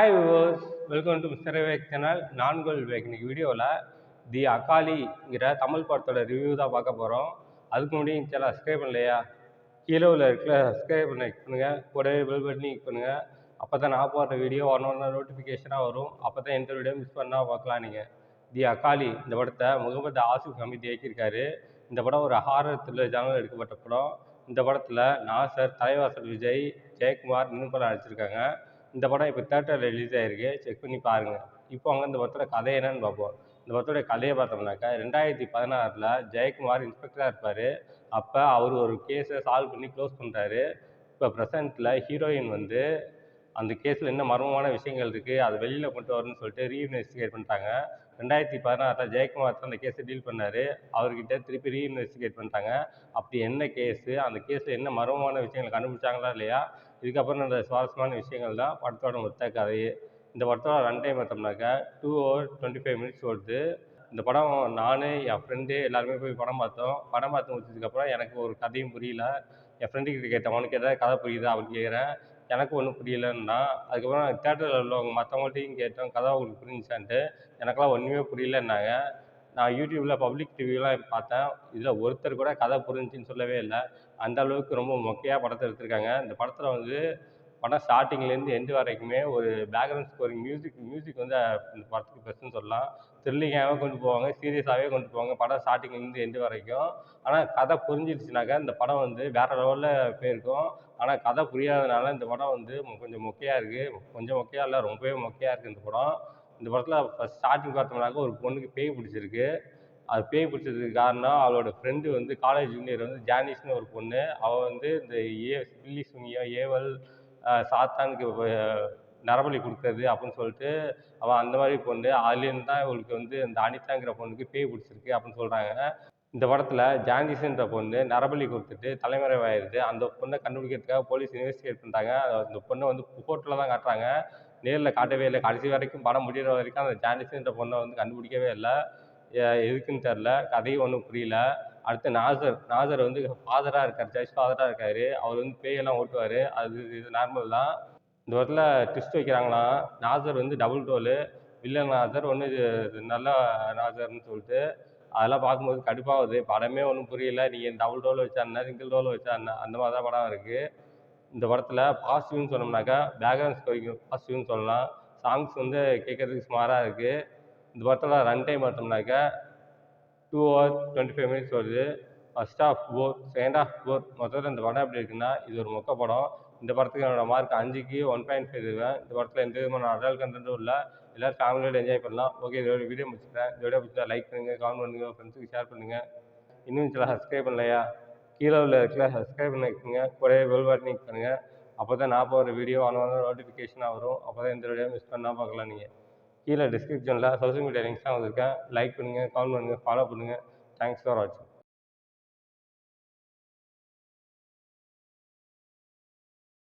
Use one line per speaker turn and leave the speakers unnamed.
Hi viewers, welcome to mister Vivek channel. நான்கோல் விவேக். இன்னைக்கு வீடியோவில் தி அகாலிங்கிற தமிழ் படத்தோட ரிவ்யூ தான் பார்க்க போகிறோம். அதுக்கு முன்னாடி சேனல் சப்ஸ்கிரைப் பண்ணலையா? கீழே உள்ள இருக்கிற சப்ஸ்கிரைப் பண்ணுங்க, கூடவே பெல் பட்டனி கிளிக் பண்ணுங்கள். அப்போ தான் நான் போடுற வீடியோ ஒன்று நோட்டிஃபிகேஷனாக வரும். அப்போ தான் எந்த வீடியோ மிஸ் பண்ணால் பார்க்கலாம். நீங்கள் தி அகாலி இந்த படத்தை முகமது ஆசிஃப் ஹமீத் இயக்கியிருக்காரு. இந்த படம் ஒரு ஹாரர் த்ரில்லர் ஜானல் எடுக்கப்பட்ட படம். இந்த படத்தில் நாசர், தலைவாசல் விஜய், ஜெயக்குமார் இன்னும் படம் நடிச்சிருக்காங்க. இந்த படம் இப்போ தேட்டரில் ரிலீஸ் ஆகிருக்கு, செக் பண்ணி பாருங்கள். இப்போ அங்கே இந்த படத்தோட கதை என்னன்னு பார்ப்போம். இந்த படத்தோட கதையை பார்த்தோம்னாக்கா 2016 ஜெயக்குமார் இன்ஸ்பெக்டராக இருப்பார். அப்போ அவர் ஒரு கேஸை சால்வ் பண்ணி க்ளோஸ் பண்ணுறாரு. இப்போ ப்ரெசண்ட்டில் ஹீரோயின் வந்து அந்த கேஸில் என்ன மர்மமான விஷயங்கள் இருக்குது, அது வெளியில் கொண்டு வரணும்னு சொல்லிட்டு ரீஇன்வெஸ்டிகேட் பண்ணிட்டாங்க. 2016 ஜெயக்குமார் தான் அந்த கேஸை டீல் பண்ணார். அவர்கிட்ட திருப்பி ரீஇன்வெஸ்டிகேட் பண்ணிட்டாங்க. அப்படி என்ன கேஸு, அந்த கேஸில் என்ன மர்மமான விஷயங்களை கண்டுபிடிச்சாங்களா இல்லையா, இதுக்கப்புறம் அந்த சுவாரஸ்யமான விஷயங்கள் தான் படத்தோட மொத்த கதையே. இந்த படத்தோட ரன் டைம் பார்த்தோம்னாக்கா 2 hours 25 minutes ஓடுது. இந்த படம் நான், என் ஃப்ரெண்டு எல்லாருமே போய் படம் பார்த்தோம். படம் பார்த்து முடிச்சதுக்கப்புறம் எனக்கு ஒரு கதையும் புரியல. என் ஃப்ரெண்டுக்கிட்ட கேட்டேன், உனக்கு எதாவது கதை புரியுதா அப்படின்னு கேட்குறேன். எனக்கு ஒன்றும் புரியலன்னா. அதுக்கப்புறம் தேட்டரில் உள்ளவங்க மற்றவங்கள்ட்டையும் கேட்டோம், கதை உங்களுக்கு புரிஞ்சுச்சான்ட்டு. எனக்கெல்லாம் ஒன்றுமே புரியலன்னாங்க. நான் யூடியூப்பில் பப்ளிக் ரிவ்யூலாம் பார்த்தேன். இதில் ஒருத்தர் கூட கதை புரிஞ்சுன்னு சொல்லவே இல்லை. அந்த அளவுக்கு ரொம்ப மொக்கையாக படத்தை எடுத்திருக்காங்க. இந்த படத்தில் வந்து படம் ஸ்டார்டிங்லேருந்து எண்டு வரைக்குமே ஒரு பேக்ரவுண்ட் ஸ்கோரிங் மியூசிக் வந்து இந்த படத்துக்கு பெஸ்ட்டுன்னு சொல்லலாம். த்ரில்லிங்காகவே கொண்டு போவாங்க, சீரியஸாகவே கொண்டு போவாங்க படம் ஸ்டார்டிங்லேருந்து எண்டு வரைக்கும். ஆனால் கதை புரிஞ்சிடுச்சுனாக்கா இந்த படம் வந்து வேறு லெவலில் போயிருக்கும். ஆனால் கதை புரியாதனால இந்த படம் வந்து கொஞ்சம் மொக்கையாக இருக்குது. கொஞ்சம் மொக்கையாக இல்லை, ரொம்பவே மொக்கையாக இருக்குது இந்த படம். இந்த படத்தில் ஃபஸ்ட் ஸ்டார்டிங் பார்த்தோம்னாக்கா ஒரு பொண்ணுக்கு பேய் பிடிச்சிருக்கு. அது பேய் பிடிச்சதுக்கு காரணம் அவளோட ஃப்ரெண்டு வந்து காலேஜ் ஜூனியர் வந்து ஜானிஸ்னு ஒரு பொண்ணு. அவள் வந்து இந்த பில்லி சூனியம், ஏவல், சாத்தானுக்கு நரபலி கொடுக்குறது அப்படின்னு சொல்லிட்டு அவள் அந்த மாதிரி பொண்ணு. அதுலேருந்து தான் இவளுக்கு வந்து இந்த அனிதாங்கிற பொண்ணுக்கு பேய் பிடிச்சிருக்கு அப்படின்னு சொல்கிறாங்க. இந்த படத்தில் ஜாண்டிஸ்ன்ற பொண்ணு நரபலி கொடுத்துட்டு தலைமறைவாயிருது. அந்த பொண்ணை கண்டுபிடிக்கிறதுக்காக போலீஸ் இன்வெஸ்டிகேட் பண்ணுறாங்க. அந்த பொண்ணை வந்து ஃபோட்டோவில் தான் காட்டுறாங்க, நேரில் காட்டவே இல்லை. கடைசி வரைக்கும் படம் முடிகிற வரைக்கும் அந்த ஜாண்டிஸ்ன்ற பொண்ணை வந்து கண்டுபிடிக்கவே இல்லை. எதுக்குன்னு தெரில, கதையும் ஒன்றும் புரியல. அடுத்து நாசர் வந்து ஃபாதராக இருக்கார், சர்ச் ஃபாதராக இருக்கார். அவர் வந்து பேயெல்லாம் ஓட்டுவார். இது நார்மல் தான். இந்த இடத்துல ட்விஸ்ட் வைக்கிறாங்களாம். நாசர் வந்து டபுள் ரோலு, வில்லன் நாசர் ஒன்று, நல்ல நாசர்னு சொல்லிட்டு. அதெல்லாம் பார்க்கும்போது கடுப்பாகுது. படமே ஒன்றும் புரியல. நீங்கள் டபுள் ரோல் வச்சா என்ன, சிங்கிள் ரோல் வச்சா என்ன, அந்த மாதிரி தான் படம் இருக்குது. இந்த படத்தில் பாசிட்டிவ்னு சொன்னோம்னாக்கா பேக்ரவுண்ட் ஸ்கோரிங் பாசிட்டிவ்னு சொல்லலாம். சாங்ஸ் வந்து கேட்குறதுக்கு சுமாராக இருக்குது. இந்த படத்தில் ரன் டைம் பார்த்தோம்னாக்கா 2 hours 25 minutes வருது. ஃபர்ஸ்ட் ஹாஃப் போர், செகண்ட் ஹாஃப் போர். மொத்தத்தில் இந்த படம் எப்படி இருக்குன்னா, இது ஒரு மொக்க படம். இந்த படத்துக்கு என்னோட மார்க் 5க்கு 1.5 தருவேன். இந்த படத்தில் எந்த விதமான அடல்ட் கண்டென்ட்டும் இல்லை. எல்லோரும் ஃபேமிலியோட என்ஜாய் பண்ணலாம். ஓகே, இதோட வீடியோ முடிச்சுக்கிறேன். இந்த வீடியோ பிடிச்சா லைக் பண்ணுங்கள், கமெண்ட் பண்ணுங்கள், ஃப்ரெண்ட்ஸுக்கு ஷேர் பண்ணுங்கள். இன்னும் சில சப்ஸ்கிரைப் பண்ணலையா? கீழே உள்ள இருக்கிற சப்ஸ்கிரைப் பண்ணிக்கோங்க, கூடவே பெல் பட்டன் கிளிக் பண்ணுங்கள். அப்போ தான் நான் போகிற வீடியோ நோட்டிஃபிகேஷனாக வரும். அப்போ தான் எந்த வீடியோ மிஸ் பண்ணால் பார்க்கலாம். நீங்கள் கீழே டிஸ்கிரிப்ஷனில் சோஷியல் மீடியா லிங்க்ஸ் தான் வந்திருக்கேன். லைக் பண்ணுங்கள், கமெண்ட் பண்ணுங்கள், ஃபாலோ பண்ணுங்கள். தேங்க்ஸ் ஃபார் வாட்சிங்.